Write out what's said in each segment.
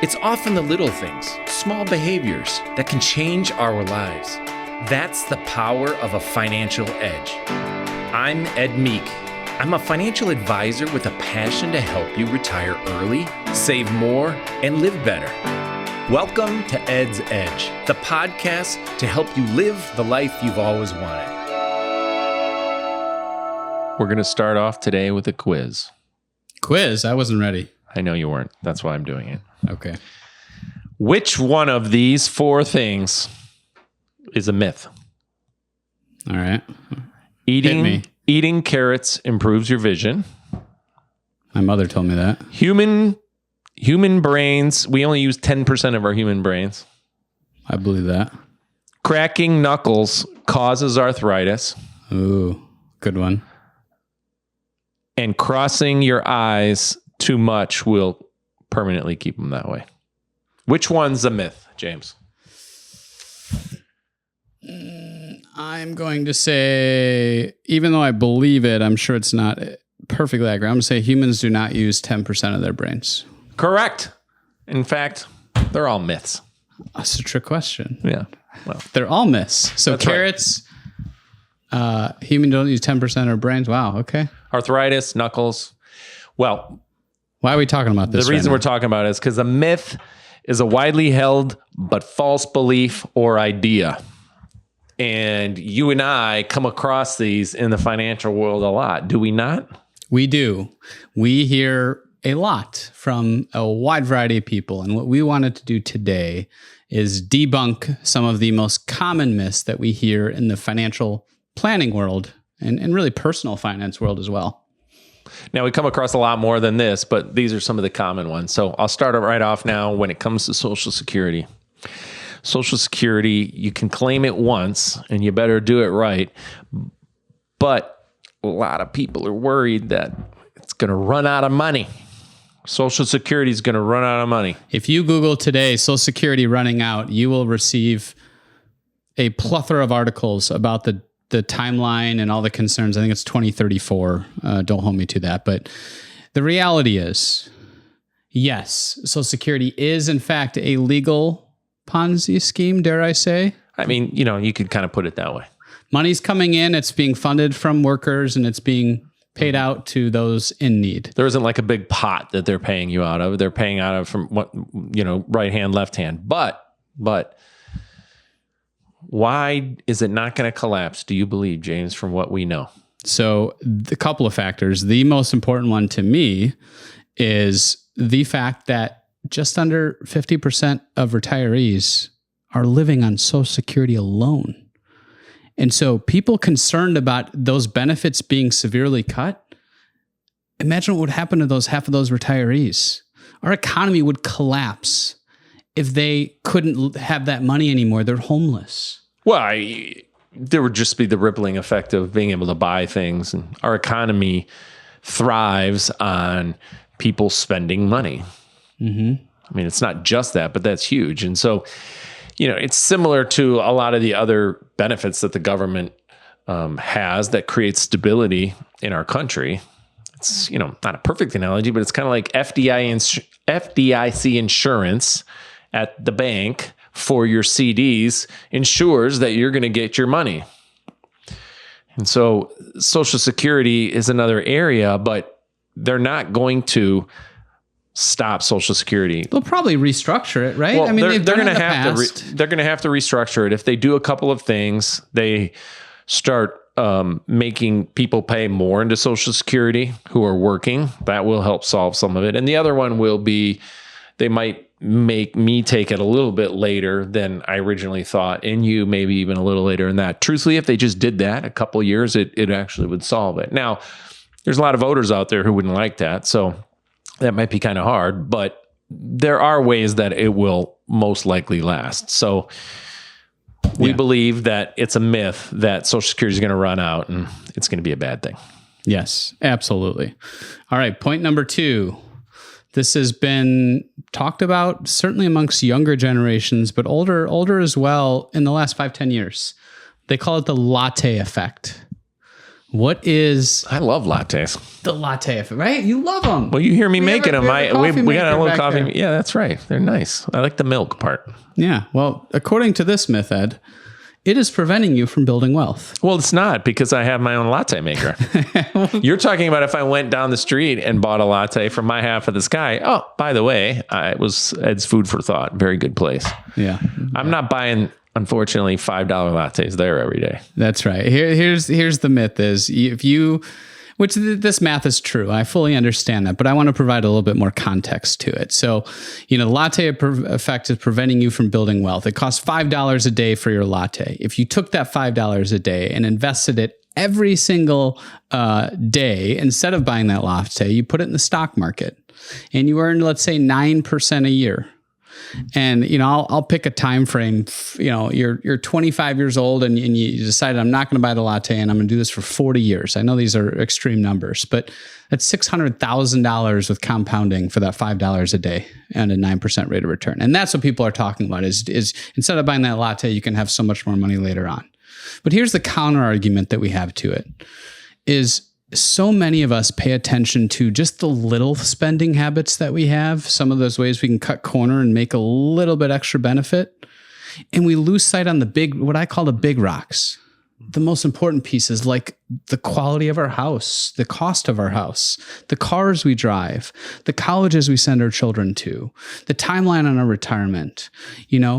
It's often the little things, small behaviors that can change our lives. That's the power of a financial edge. I'm Ed Meek. I'm a financial advisor with a passion to help you retire early, save more, and live better. Welcome to Ed's Edge, the podcast to help you live the life you've always wanted. We're going to start off today with a quiz. Quiz? I wasn't ready. I know you weren't. That's why I'm doing it. Okay. Which one of these four things is a myth? All right. Eating carrots improves your vision. My mother told me that. Human brains, we only use 10% of our human brains. I believe that. Cracking knuckles causes arthritis. Ooh, good one. And crossing your eyes too much will permanently keep them that way. Which one's a myth, James? I'm going to say, even though I believe it, I'm sure it's not perfectly accurate. I'm going to say humans do not use 10% of their brains. Correct. In fact, they're all myths. That's a trick question. Yeah. Well, they're all myths. So that's carrots, humans don't use 10% of their brains. Wow. Okay. Arthritis, knuckles. Well, why are we talking about this? The reason we're talking about it is because a myth is a widely held but false belief or idea. And you and I come across these in the financial world a lot, do we not? We do. We hear a lot from a wide variety of people. And what we wanted to do today is debunk some of the most common myths that we hear in the financial planning world and really personal finance world as well. Now, we come across a lot more than this, but these are some of the common ones. So I'll start it right off now when it comes to Social Security. Social Security, you can claim it once, and you better do it right. But a lot of people are worried that it's going to run out of money. Social Security is going to run out of money. If you Google today, Social Security running out, you will receive a plethora of articles about the timeline and all the concerns. I think it's 2034. Don't hold me to that. But the reality is, yes, Social Security is in fact a legal Ponzi scheme, dare I say? I mean, you could kind of put it that way. Money's coming in, it's being funded from workers, and it's being paid out to those in need. There isn't like a big pot that they're paying you out of. They're paying out of from right hand, left hand. But why is it not going to collapse, do you believe, James, from what we know? So a couple of factors. The most important one to me is the fact that just under 50% of retirees are living on Social Security alone. And so people concerned about those benefits being severely cut, imagine what would happen to half of those retirees. Our economy would collapse if they couldn't have that money anymore. They're homeless. Well, there would just be the rippling effect of being able to buy things. And our economy thrives on people spending money. Mm-hmm. I mean, it's not just that, but that's huge. And so, it's similar to a lot of the other benefits that the government has that creates stability in our country. It's, not a perfect analogy, but it's kind of like FDIC insurance at the bank for your CDs ensures that you're going to get your money. And so Social Security is another area, but they're not going to stop Social Security. They'll probably restructure it, right? Well, I mean, they're going to have to restructure it. If they do a couple of things, they start making people pay more into Social Security who are working. That will help solve some of it. And the other one will be they might make me take it a little bit later than I originally thought, and you maybe even a little later than that. Truthfully, if they just did that a couple of years, it actually would solve it. Now, there's a lot of voters out there who wouldn't like that, so that might be kind of hard, but there are ways that it will most likely last. So we believe that it's a myth that Social Security is going to run out and it's going to be a bad thing. Yes, absolutely. All right, point number 2. This has been talked about certainly amongst younger generations, but older as well in the last 5-10 years. They call it the Latte Effect. What is I love lattes. the Latte Effect, right? You love them. Well, you hear me making them. We got a little coffee. there. Yeah, that's right. They're nice. I like the milk part. Yeah. Well, according to this myth, Ed, it is preventing you from building wealth. Well, it's not, because I have my own latte maker. You're talking about if I went down the street and bought a latte from my half of the sky. Oh, by the way, it was Ed's Food for Thought. Very good place. Yeah. I'm not buying, unfortunately, $5 lattes there every day. That's right. Here's the myth is if you, which this math is true. I fully understand that, but I want to provide a little bit more context to it. So, the latte effect is preventing you from building wealth. It costs $5 a day for your latte. If you took that $5 a day and invested it every single day, instead of buying that latte, you put it in the stock market and you earn, let's say, 9% a year. And, I'll pick a time frame. You're 25 years old and you decided I'm not going to buy the latte and I'm going to do this for 40 years. I know these are extreme numbers, but that's $600,000 with compounding for that $5 a day and a 9% rate of return. And that's what people are talking about is instead of buying that latte, you can have so much more money later on. But here's the counter argument that we have to it is so many of us pay attention to just the little spending habits that we have, some of those ways we can cut corner and make a little bit extra benefit. And we lose sight on the big, what I call the big rocks. The most important pieces like the quality of our house, the cost of our house, the cars we drive, the colleges we send our children to, the timeline on our retirement,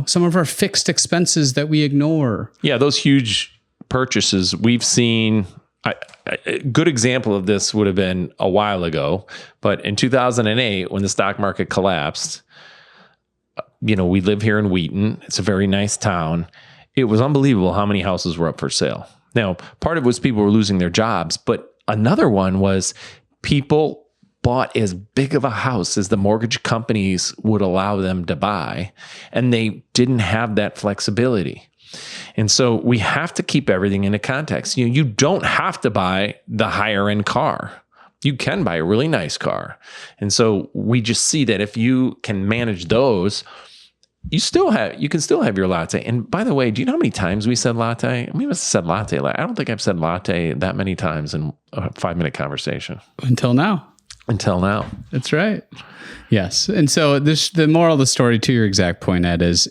some of our fixed expenses that we ignore. Yeah, those huge purchases we've seen. A good example of this would have been a while ago, but in 2008, when the stock market collapsed, we live here in Wheaton. It's a very nice town. It was unbelievable how many houses were up for sale. Now, part of it was people were losing their jobs, but another one was people bought as big of a house as the mortgage companies would allow them to buy, and they didn't have that flexibility. And so we have to keep everything into context. You don't have to buy the higher end car. You can buy a really nice car. And so we just see that if you can manage those, you can still have your latte. And by the way, do you know how many times we said latte? We must have said latte. I don't think I've said latte that many times in a 5-minute conversation. Until now. That's right. Yes. And so the moral of the story, to your exact point, Ed, is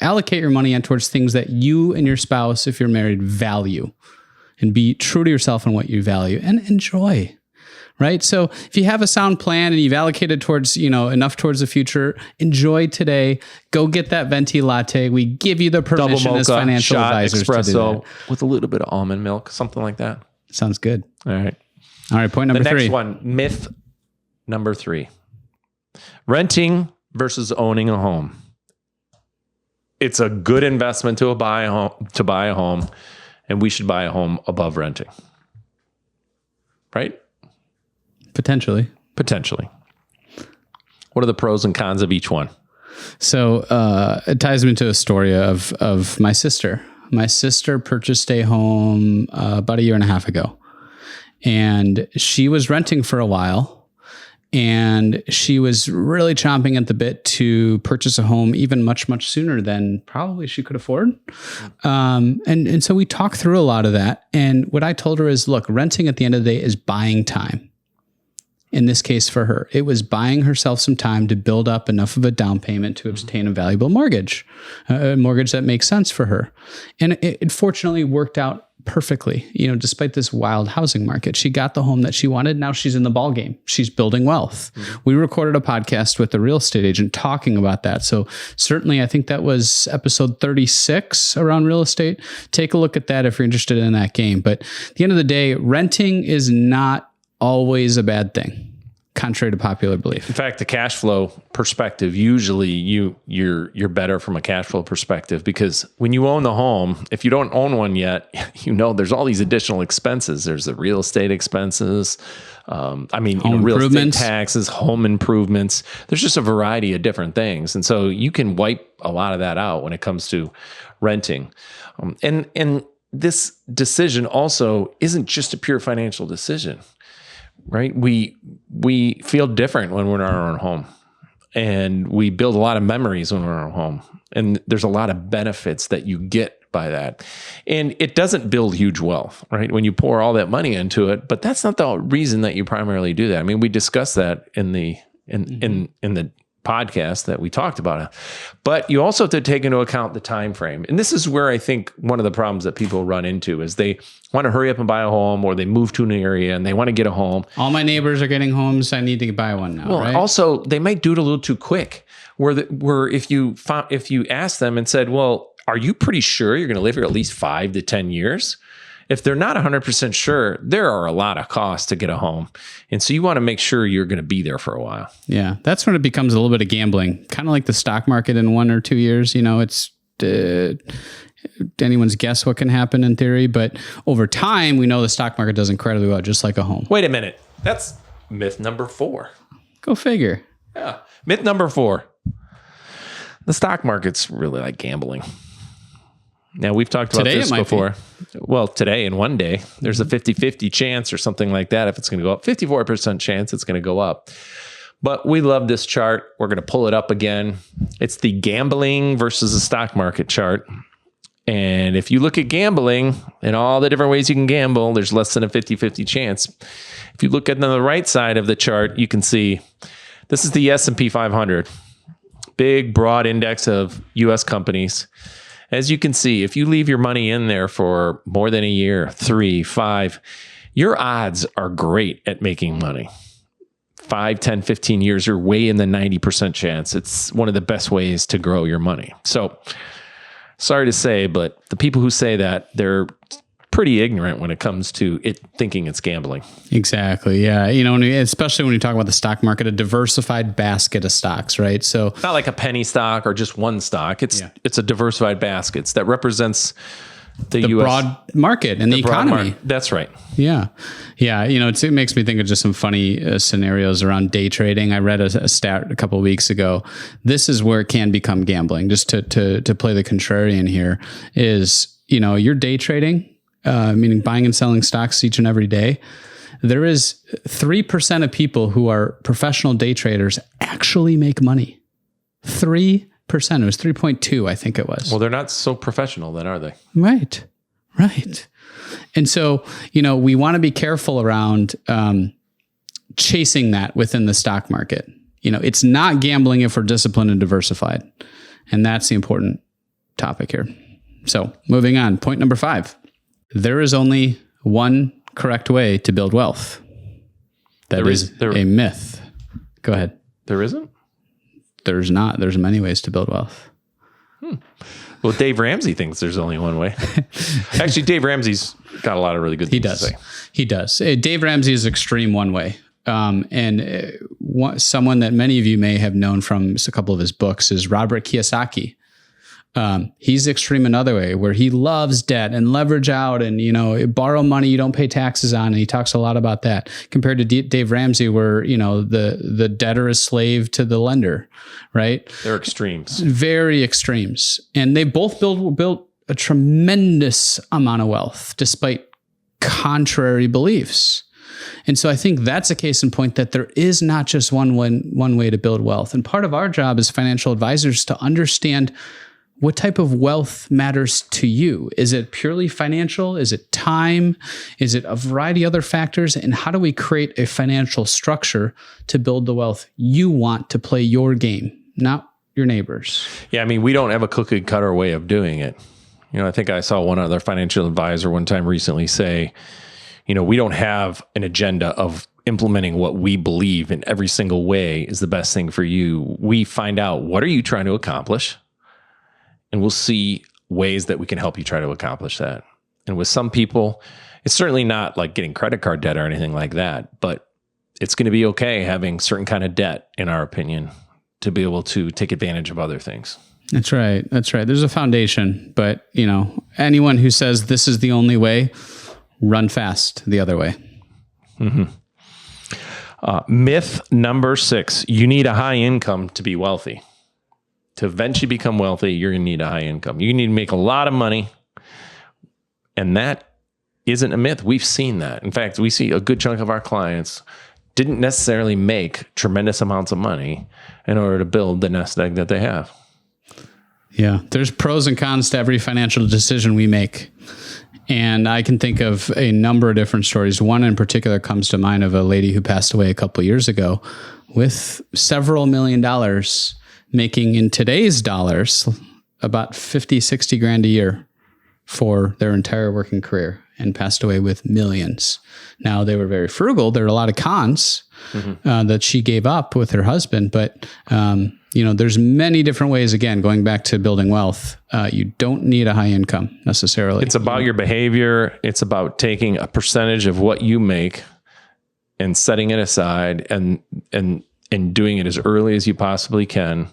allocate your money towards things that you and your spouse, if you're married, value, and be true to yourself and what you value and enjoy. Right. So if you have a sound plan and you've allocated towards, enough towards the future, enjoy today. Go get that venti latte. We give you the permission as financial advisors espresso to do that. With a little bit of almond milk, something like that. Sounds good. All right. Point number 3. The next one, myth number 3, renting versus owning a home. It's a good investment to buy a home, and we should buy a home above renting. Right? Potentially. What are the pros and cons of each one? So it ties me to a story of my sister. My sister purchased a home about a year and a half ago, and she was renting for a while. And she was really chomping at the bit to purchase a home even much, much sooner than probably she could afford. And so we talked through a lot of that. And what I told her is, look, renting at the end of the day is buying time. In this case for her, it was buying herself some time to build up enough of a down payment to obtain a valuable mortgage, a mortgage that makes sense for her. And it fortunately worked out perfectly. Despite this wild housing market, she got the home that she wanted. Now she's in the ball game. She's building wealth. Mm-hmm. We recorded a podcast with a real estate agent talking about that. So certainly, I think that was episode 36 around real estate. Take a look at that if you're interested in that game. But at the end of the day, renting is not always a bad thing, contrary to popular belief. In fact, the cash flow perspective, usually you're better from a cash flow perspective, because when you own the home, if you don't own one yet, there's all these additional expenses. There's the real estate expenses. Real estate taxes, home improvements. There's just a variety of different things. And so you can wipe a lot of that out when it comes to renting. And this decision also isn't just a pure financial decision. Right? We feel different when we're in our own home, and we build a lot of memories when we're in our home. And there's a lot of benefits that you get by that. And it doesn't build huge wealth, right? When you pour all that money into it, but that's not the reason that you primarily do that. I mean, we discussed that in the podcast that we talked about it. But you also have to take into account the time frame. And this is where I think one of the problems that people run into is they want to hurry up and buy a home, or they move to an area and they want to get a home. All my neighbors are getting homes. I need to buy one now. Well, right? also they might do it a little too quick. Where if you ask them and said, well, are you pretty sure you're going to live here at least 5 to 10 years? If they're not 100% sure, there are a lot of costs to get a home. And so you want to make sure you're going to be there for a while. Yeah, that's when it becomes a little bit of gambling, kind of like the stock market in 1 or 2 years. You know, it's anyone's guess what can happen in theory. But over time, we know the stock market does incredibly well, just like a home. Wait a minute. That's myth number 4. Go figure. Yeah. Myth number 4. The stock market's really like gambling. Now, we've talked about this before. Well, today in one day, there's a 50-50 chance or something like that if it's going to go up. 54% chance it's going to go up. But we love this chart. We're going to pull it up again. It's the gambling versus the stock market chart. And if you look at gambling and all the different ways you can gamble, there's less than a 50-50 chance. If you look at the right side of the chart, you can see this is the S&P 500. Big, broad index of U.S. companies. As you can see, if you leave your money in there for more than a year, 3, 5, your odds are great at making money. 5, 10, 15 years, you're way in the 90% chance. It's one of the best ways to grow your money. So, sorry to say, but the people who say that, they're pretty ignorant when it comes to it thinking it's gambling. Exactly. Yeah. You know, especially when you talk about the stock market, a diversified basket of stocks, right? So not like a penny stock or just one stock. It's a diversified basket that represents the US, broad market and the economy. That's right. Yeah. Yeah. You know, it makes me think of just some funny scenarios around day trading. I read a stat a couple of weeks ago. This is where it can become gambling. Just to play the contrarian here is, you know, you're day trading, meaning buying and selling stocks each and every day. There is 3% of people who are professional day traders actually make money. 3%. It was 3.2, I think it was. Well, they're not so professional then, are they? Right. And so, you know, we want to be careful around chasing that within the stock market. You know, it's not gambling if we're disciplined and diversified. And that's the important topic here. So moving on, point number 5. There is only one correct way to build wealth. That is a myth. Go ahead. There isn't? There's not. There's many ways to build wealth. Well, Dave Ramsey thinks there's only one way. Actually, Dave Ramsey's got a lot of really good things to say. He does. Dave Ramsey is extreme one way. Someone that many of you may have known from a couple of his books is Robert Kiyosaki. He's extreme another way, where he loves debt and leverage out and, you know, borrow money you don't pay taxes on. And he talks a lot about that compared to Dave Ramsey, where, you know, the debtor is slave to the lender, right? They're extremes. Very extremes. And they both built a tremendous amount of wealth despite contrary beliefs. And so I think that's a case in point that there is not just one way to build wealth. And part of our job as financial advisors to understand what type of wealth matters to you. Is it purely financial? Is it time? Is it a variety of other factors? And how do we create a financial structure to build the wealth you want to play your game, not your neighbors? Yeah, I mean, we don't have a cookie cutter way of doing it. You know, I think I saw one other financial advisor one time recently say, you know, we don't have an agenda of implementing what we believe in every single way is the best thing for you. We find out, what are you trying to accomplish? And we'll see ways that we can help you try to accomplish that. And with some people, it's certainly not like getting credit card debt or anything like that, but it's going to be okay having certain kind of debt, in our opinion, to be able to take advantage of other things. That's right. There's a foundation, but, you know, anyone who says this is the only way, run fast the other way. Mm-hmm. Myth number 6, you need a high income to be wealthy. To eventually become wealthy, you're going to need a high income. You need to make a lot of money. And that isn't a myth. We've seen that. In fact, we see a good chunk of our clients didn't necessarily make tremendous amounts of money in order to build the nest egg that they have. Yeah. There's pros and cons to every financial decision we make. And I can think of a number of different stories. One in particular comes to mind of a lady who passed away a couple of years ago with several $1 million, making in today's dollars about 50, 60 grand a year for their entire working career, and passed away with millions. Now, they were very frugal. There are a lot of cons that she gave up with her husband, but there's many different ways, again, going back to building wealth. You don't need a high income necessarily. It's about your behavior. It's about taking a percentage of what you make and setting it aside and doing it as early as you possibly can.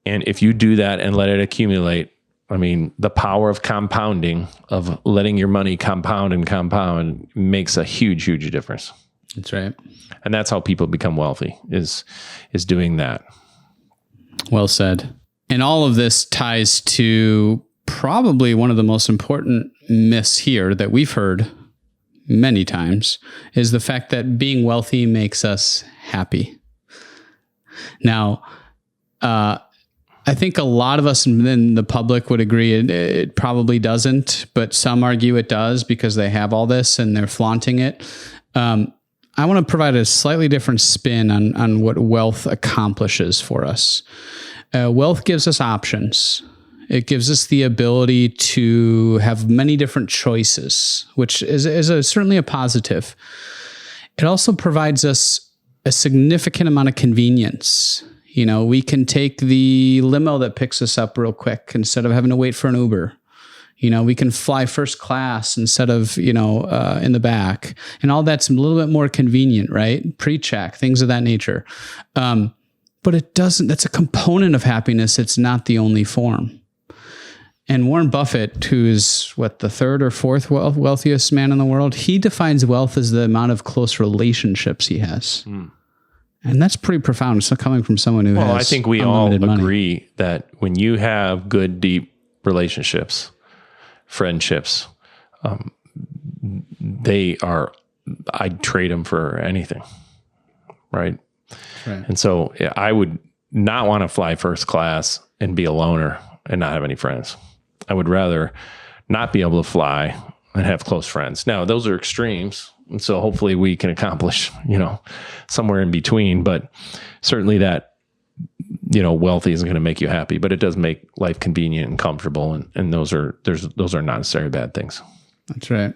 And if you do that and let it accumulate, I mean, the power of compounding, of letting your money compound and compound, makes a huge, huge difference. That's right. And that's how people become wealthy, is doing that. Well said. And all of this ties to probably one of the most important myths here that we've heard many times, is the fact that being wealthy makes us happy. Now, I think a lot of us in the public would agree it probably doesn't, but some argue it does because they have all this and they're flaunting it. I want to provide a slightly different spin on what wealth accomplishes for us. Wealth gives us options. It gives us the ability to have many different choices, which is certainly a positive. It also provides us a significant amount of convenience. We can take the limo that picks us up real quick instead of having to wait for an Uber. We can fly first class instead of, in the back, and all that's a little bit more convenient, right? Pre-check, things of that nature. But that's a component of happiness. It's not the only form. And Warren Buffett, who is the third or fourth wealthiest man in the world, he defines wealth as the amount of close relationships he has. And that's pretty profound. It's not coming from someone who has I think we all money. agree that when you have good, deep relationships, friendships, I'd trade them for anything. Right. And so I would not want to fly first class and be a loner and not have any friends. I would rather not be able to fly and have close friends. Now, those are extremes. And so hopefully we can accomplish, somewhere in between, but certainly that, wealthy isn't going to make you happy, but it does make life convenient and comfortable. And those are not necessarily bad things. That's right.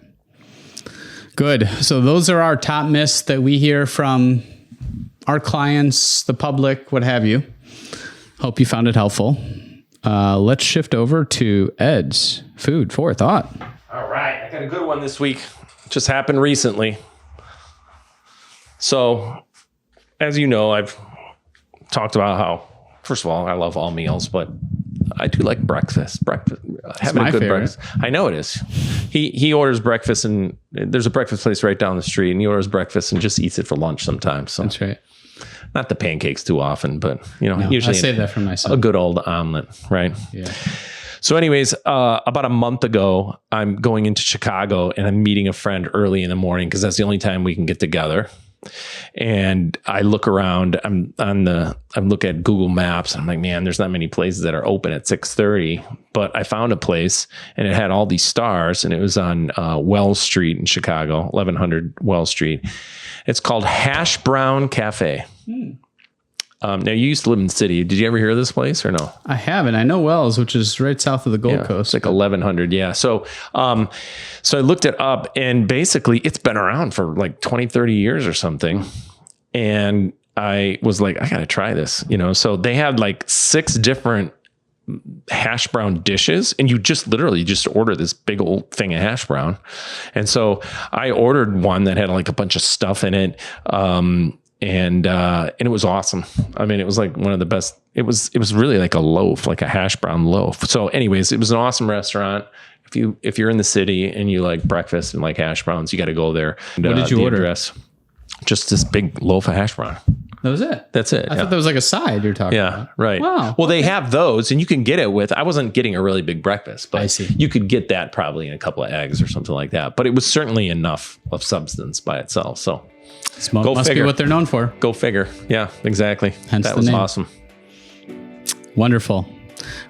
Good. So those are our top myths that we hear from our clients, the public, what have you. Hope you found it helpful. Let's shift over to Ed's food for thought. All right. I got a good one this week. Just happened recently. So, as you know, I've talked about how, first of all, I love all meals, but I do like breakfast. Having a good favorite. breakfast. I know it is. He orders breakfast, and there's a breakfast place right down the street, and he orders breakfast and just eats it for lunch sometimes. So, That's right. not the pancakes too often, but No, usually I save that for myself. a good old omelet, right? Yeah. So anyways, about a month ago, I'm going into Chicago and I'm meeting a friend early in the morning because that's the only time we can get together. And I look around, I'm looking at Google Maps and I'm like, man, there's not many places that are open at 6:30, but I found a place and it had all these stars and it was on Wells Street in Chicago, 1100 Wells Street. It's called Hash Brown Cafe. Now, you used to live in the city. Did you ever hear of this place or no? I haven't. I know Wells, which is right south of the Gold Coast. It's like 1100. Yeah. So I looked it up and basically it's been around for like 20, 30 years or something. And I was like, I got to try this, So they had like 6 different hash brown dishes and you just literally just order this big old thing of hash brown. And so I ordered one that had like a bunch of stuff in it. And it was awesome. I mean, it was like one of the best. It was really like a loaf, like a hash brown loaf. So anyways, it was an awesome restaurant. If you're in the city and you like breakfast and like hash browns, you got to go there. And, what did you order? Address, just this big loaf of hash brown. That was it? That's it. I thought that was like a side you're talking about. Yeah, right. Wow. Well, they have those and you can get it with, I wasn't getting a really big breakfast, but I see. You could get that probably in a couple of eggs or something like that. But it was certainly enough of substance by itself. So Smoke Go must figure. be what they're known for. go figure. Yeah, exactly. Hence that the was name. awesome. Wonderful.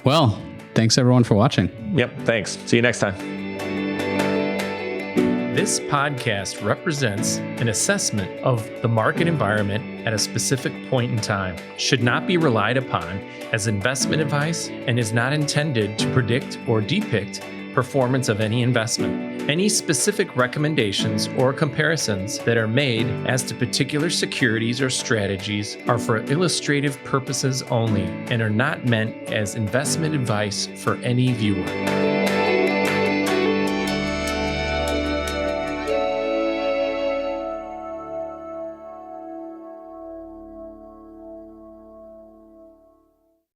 Well, thanks everyone for watching. Yep. Thanks. See you next time. This podcast represents an assessment of the market environment at a specific point in time, should not be relied upon as investment advice, and is not intended to predict or depict performance of any investment. Any specific recommendations or comparisons that are made as to particular securities or strategies are for illustrative purposes only and are not meant as investment advice for any viewer.